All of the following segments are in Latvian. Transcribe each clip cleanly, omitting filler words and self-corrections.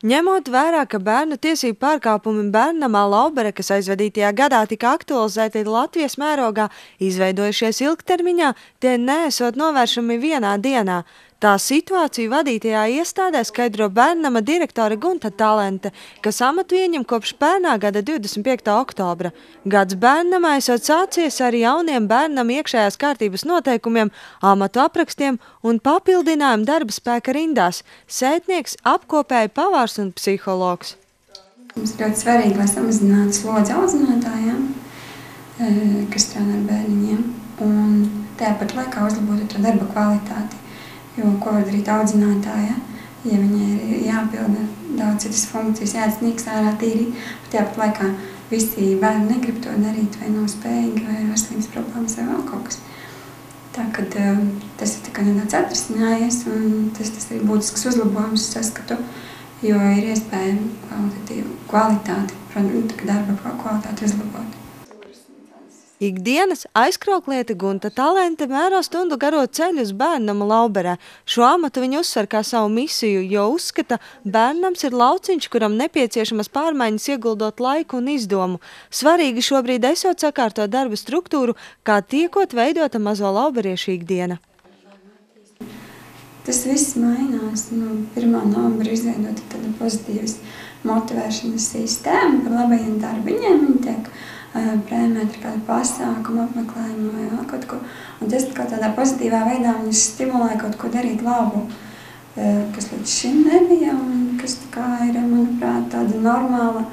Ņemot vērā, ka bērnu tiesību pārkāpumi bērnamā Laubere, kas aizvadītajā gadā tika aktualizēti Latvijas mērogā, izveidojušies ilgtermiņā, tie neesot novēršami vienā dienā. Tā situāciju vadītajā iestādē skaidro bērnama direktore Gunta Talente, kas amatu ieņem kopš pērnā gada 25. oktobra. Gads bērnamā esot sācies ar jauniem bērnam iekšējās kārtības noteikumiem, amatu aprakstiem un papildinājumu darba spēka rindās – sētnieks, apkopēji, pavārs un psihologs. Mums ļoti svarīgi, lai samazinātu slodzi audzinātājiem, kas strādā ar bērniņiem, un tāpat laikā uzlabotu to darba kvalitāti. Jo, ko var darīt audzinātāja, ja viņai ir jāpilda daudz citas funkcijas, jāatsnīgs ārā tīrīt, bet tāpat laikā visi bērni negrib to darīt, vai nav spējīgi, vai ir veselības problēmas, vai vēl kaut kas. Tā, kad tas ir tikai nedaudz atrisinājies, un tas ir būtisks uzlabojums saskatu, jo ir iespēja kvalitāti, darba kvalitāti uzlabot. Ikdienas aizkraukliete Gunta Talente mēro stundu garo ceļu uz bērnama Lauberē. Šo amatu viņa uzsver kā savu misiju, jo uzskata, bērnams ir lauciņš, kuram nepieciešamas pārmaiņas ieguldot laiku un izdomu. Svarīgi šobrīd esot sakārtot darba struktūru, kā tiekot veidota mazo lauberiešu ikdiena. Tas viss mainās. 1. novembra izveidota tāda pozitīvas motivēšanas sistēma par labajiem darbiņiem. Viņi tiek prēmēti ar kādu pasākumu, apmeklējumu vai vēl kaut ko. Un tas tādā pozitīvā veidā viņus stimulē kaut ko darīt labu, kas līdz šim nebija un kas ir, manuprāt, tāda normāla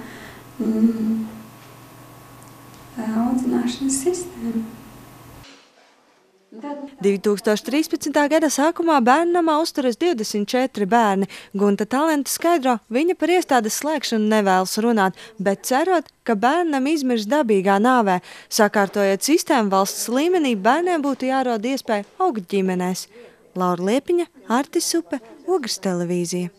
audzināšanas sistēma. 2013. gada sākumā bērnamā uzturas 24 bērni. Gunta Talente skaidro, viņa par iestādes slēgšanu nevēlas runāt, bet cerot, ka bērnam izmirs dabīgā nāvē. Sakārtojot sistēmu valsts līmenī, bērniem būtu jārod iespēja augt ģimenēs. Laura Liepiņa, Artis Supe, Ogres televīzija.